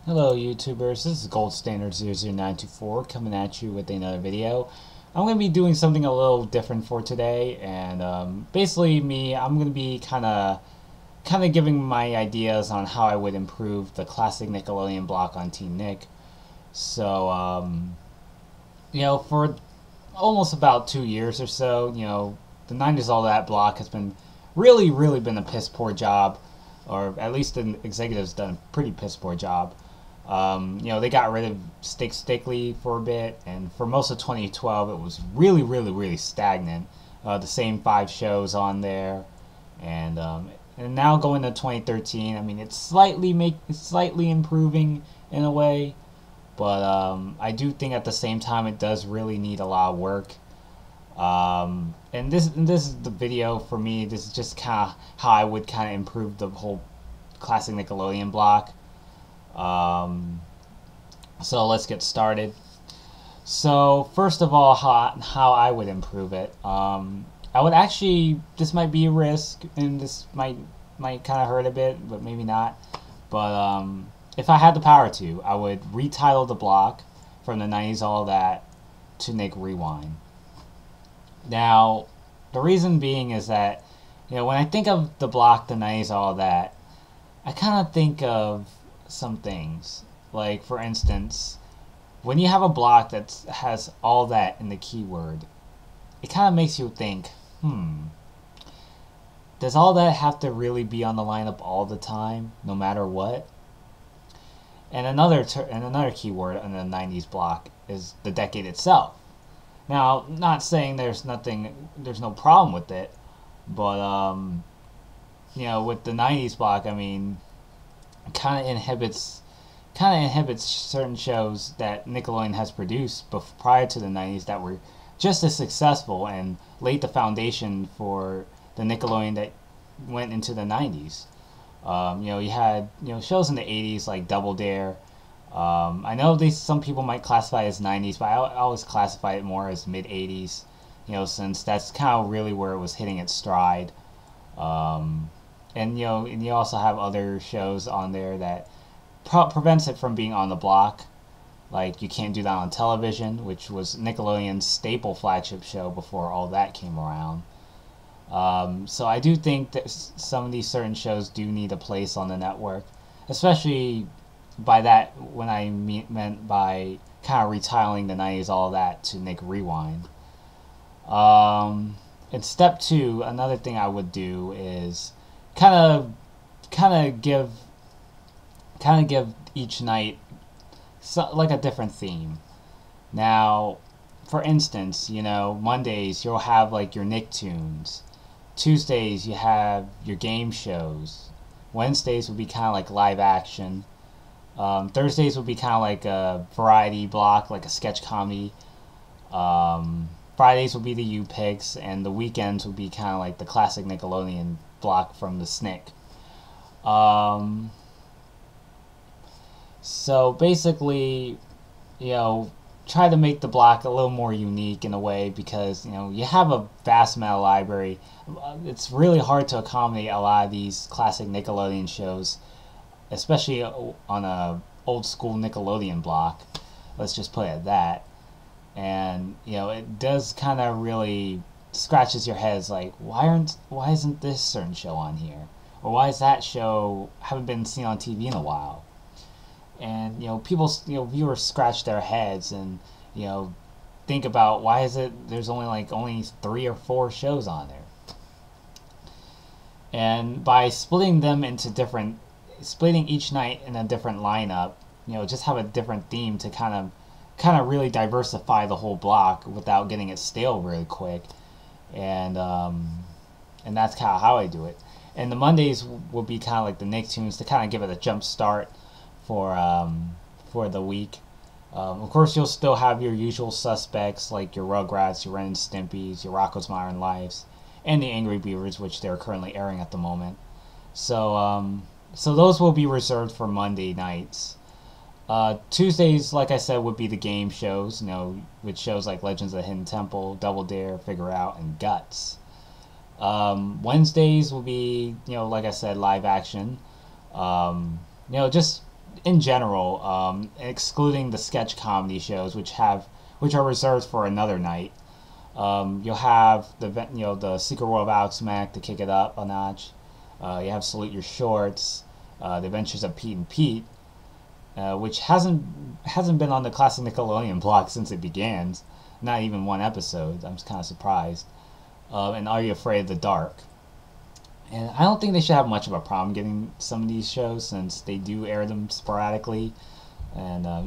Hello YouTubers, this is Gold Standard 00924 coming at you with another video. I'm going to be doing something a little different for today, and basically I'm going to be kind of giving my ideas on how I would improve the classic Nickelodeon block on TeenNick. So, for almost about 2 years or so, the 90s All That block has been really been a piss poor job, or at least the executives done a pretty piss poor job. They got rid of Stickly for a bit, and for most of 2012, it was really stagnant. The same 5 shows on there, and now going to 2013, I mean, it's slightly improving in a way, but I do think at the same time it does really need a lot of work. And this is the video for me. This is just kind of how I would kind of improve the whole classic Nickelodeon block. So let's get started. So first of all, how I would improve it. I would actually, this might be a risk, and this might kind of hurt a bit, but maybe not. But if I had the power to, I would retitle the block from the 90s All That to Nick Rewind. Now, the reason being is that, when I think of the block, the 90s All That, I kind of think of some things. Like, for instance, when you have a block that has all that in the keyword, it kind of makes you think, does all that have to really be on the lineup all the time, no matter what? And another keyword in the 90s block is the decade itself. Now, not saying there's no problem with it, but with the 90s block, I mean, kind of inhibits certain shows that Nickelodeon has produced prior to the 90s that were just as successful and laid the foundation for the Nickelodeon that went into the 90s. You had shows in the 80s like Double Dare. I know some people might classify it as 90s, but I always classify it more as mid 80s. Since that's kind of really where it was hitting its stride. And you also have other shows on there that prevents it from being on the block. Like You Can't Do That on Television, which was Nickelodeon's staple flagship show before all that came around. So I do think that some of these certain shows do need a place on the network, especially by that when I meant by kind of retiling the 90s All That to Nick Rewind. In step 2, another thing I would do is kind of give each night like a different theme. Now, for instance, Mondays you'll have like your Nicktoons. Tuesdays you have your game shows. Wednesdays would be kind of like live action. Thursdays would be kind of like a variety block, like a sketch comedy. Fridays would be the U-Picks, and the weekends would be kind of like the classic Nickelodeon block from the SNICK. So basically, try to make the block a little more unique in a way, because you have a vast amount of library. It's really hard to accommodate a lot of these classic Nickelodeon shows, especially on a old school Nickelodeon block. Let's just put it at that. And it does kind of really scratches your heads, like why isn't this certain show on here, or why is that show haven't been seen on TV in a while? And viewers scratch their heads and think about why is it there's only 3 or 4 shows on there. And by splitting each night in a different lineup, just have a different theme to kind of really diversify the whole block without getting it stale really quick. And that's kind of how I do it. And the Mondays will be kind of like the Nicktoons to kind of give it a jump start for the week. Of course, you'll still have your usual suspects like your Rugrats, your Ren and Stimpys, your Rocko's Modern Lives, and the Angry Beavers, which they're currently airing at the moment. So those will be reserved for Monday nights. Tuesdays, like I said, would be the game shows, with shows like Legends of the Hidden Temple, Double Dare, Figure Out, and Guts. Wednesdays will be, like I said, live action. Just in general, excluding the sketch comedy shows, which are reserved for another night. You'll have the Secret World of Alex Mack to kick it up a notch. You have Salute Your Shorts, The Adventures of Pete and Pete, which hasn't been on the classic Nickelodeon block since it began. Not even one episode. I'm kind of surprised. And Are You Afraid of the Dark? And I don't think they should have much of a problem getting some of these shows since they do air them sporadically. And Are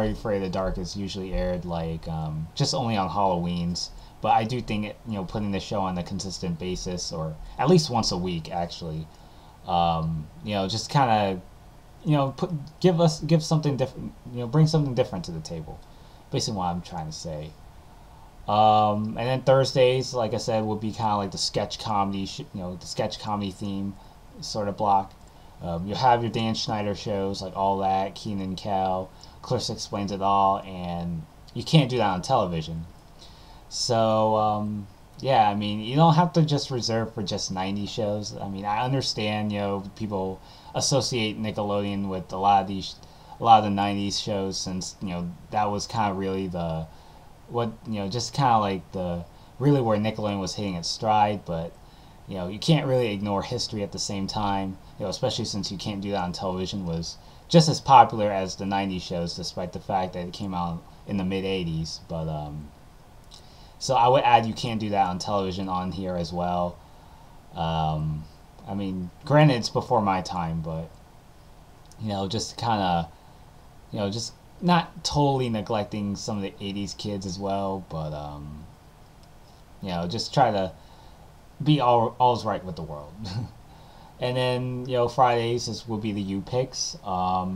You Afraid of the Dark is usually aired like just only on Halloweens. But I do think putting the show on a consistent basis, or at least once a week, actually, just kind of give something different, bring something different to the table. Basically, what I'm trying to say. And then Thursdays, like I said, will be kind of like the sketch comedy, the sketch comedy theme sort of block. You'll have your Dan Schneider shows like All That, Kenan and Kel, Clarissa Explains It All, and you can't do that on television. So, yeah, I mean, you don't have to just reserve for just 90 shows. I mean, I understand, people associate Nickelodeon with a lot of the 90s shows since, that was kind of really just kind of like really where Nickelodeon was hitting its stride, but you can't really ignore history at the same time, especially since you can't do that on television, was just as popular as the 90s shows, despite the fact that it came out in the mid 80s. But so I would add You Can't Do That on Television on here as well. I mean, granted it's before my time, but just kind of just not totally neglecting some of the 80s kids as well, but just try to be all's right with the world. And then Fridays will be the U picks. I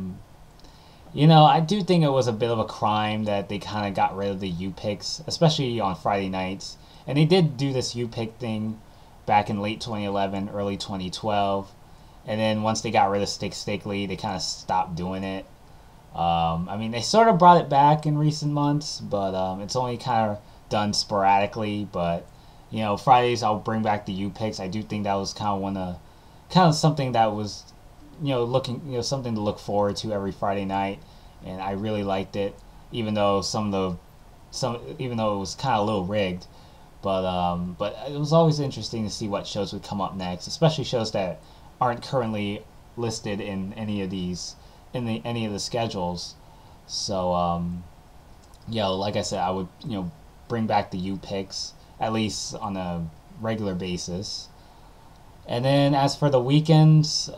do think it was a bit of a crime that they kind of got rid of the U picks, especially on Friday nights. And they did do this U pick thing back in late 2011, early 2012, and then once they got rid of Stick Stickly, they kind of stopped doing it. I mean, they sort of brought it back in recent months, but it's only kind of done sporadically. But Fridays I'll bring back the U picks. I do think that was kind of something that was something to look forward to every Friday night, and I really liked it, even though even though it was kind of a little rigged. But it was always interesting to see what shows would come up next, especially shows that aren't currently listed in any of the schedules. So like I said, I would bring back the U picks at least on a regular basis. And then as for the weekends,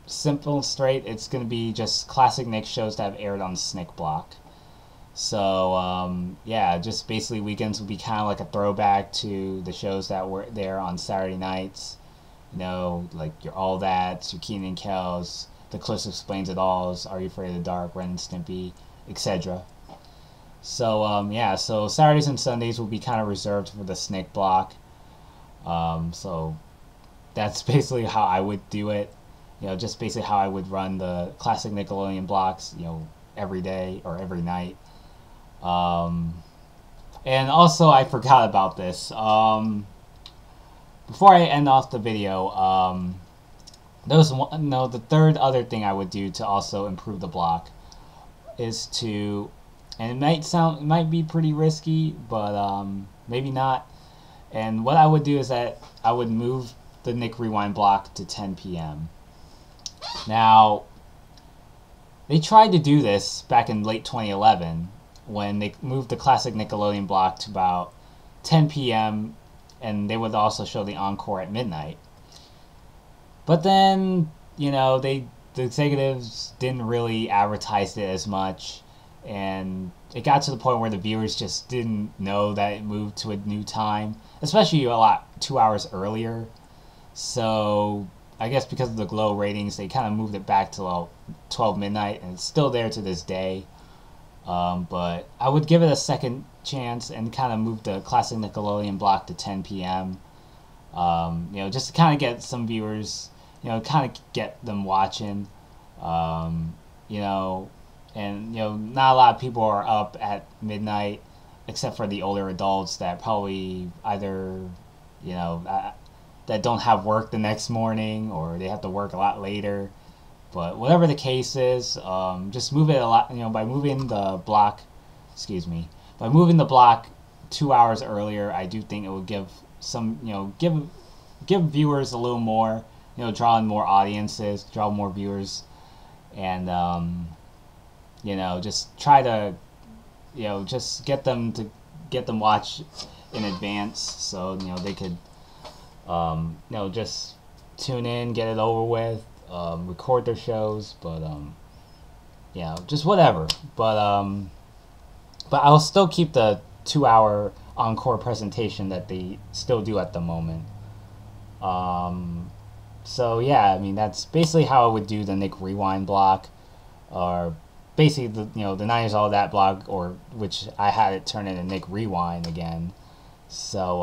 simple and straight, it's going to be just classic Nick shows that have aired on the SNICK block. So just basically weekends will be kind of like a throwback to the shows that were there on Saturday nights. Like your All That's, your Kenan and Kel's, the Clarissa Explains It Alls, Are You Afraid of the Dark, Ren Stimpy, etc. So so Saturdays and Sundays will be kind of reserved for the SNICK block. So that's basically how I would do it. Just basically how I would run the classic Nickelodeon blocks, every day or every night. And also I forgot about this. Before I end off the video, the third other thing I would do to also improve the block is to, and it might be pretty risky, but maybe not. And what I would do is that I would move the Nick Rewind block to 10 p.m. Now, they tried to do this back in late 2011 when they moved the classic Nickelodeon block to about 10 p.m. and they would also show the encore at midnight. But then, the executives didn't really advertise it as much, and it got to the point where the viewers just didn't know that it moved to a new time, especially 2 hours earlier. So I guess because of the Glow ratings, they kind of moved it back to 12 midnight, and it's still there to this day. But I would give it a second chance and kind of move the classic Nickelodeon block to 10 p.m. Just to kind of get some viewers, kind of get them watching, and not a lot of people are up at midnight, except for the older adults that probably either, that don't have work the next morning, or they have to work a lot later. But whatever the case is, just move it a lot. By moving the block, by moving the block 2 hours earlier, I do think it would give some, give viewers a little more, draw in more audiences, draw more viewers, and just try to, just get them watch in advance, so they could, just tune in, get it over with, record their shows, but just whatever. But I'll still keep the 2-hour encore presentation that they still do at the moment. So yeah, I mean, that's basically how I would do the Nick Rewind block, or basically the the 90s All That block, or which I had it turn into Nick Rewind again. So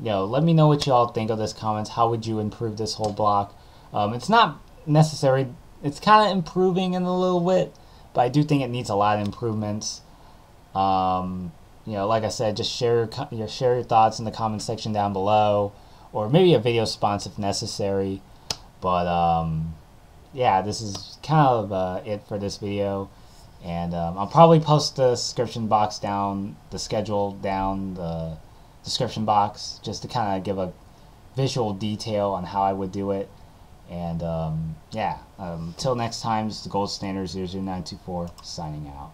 let me know what y'all think of this comments. How would you improve this whole block? It's not necessary. It's kind of improving in a little bit, but I do think it needs a lot of improvements. Like I said, just share your thoughts in the comment section down below, or maybe a video response if necessary. But yeah, this is kind of it for this video, and I'll probably post the description box down, the schedule down the description box, just to kind of give a visual detail on how I would do it. And yeah, until next time, this is the Gold Standard 00924 signing out.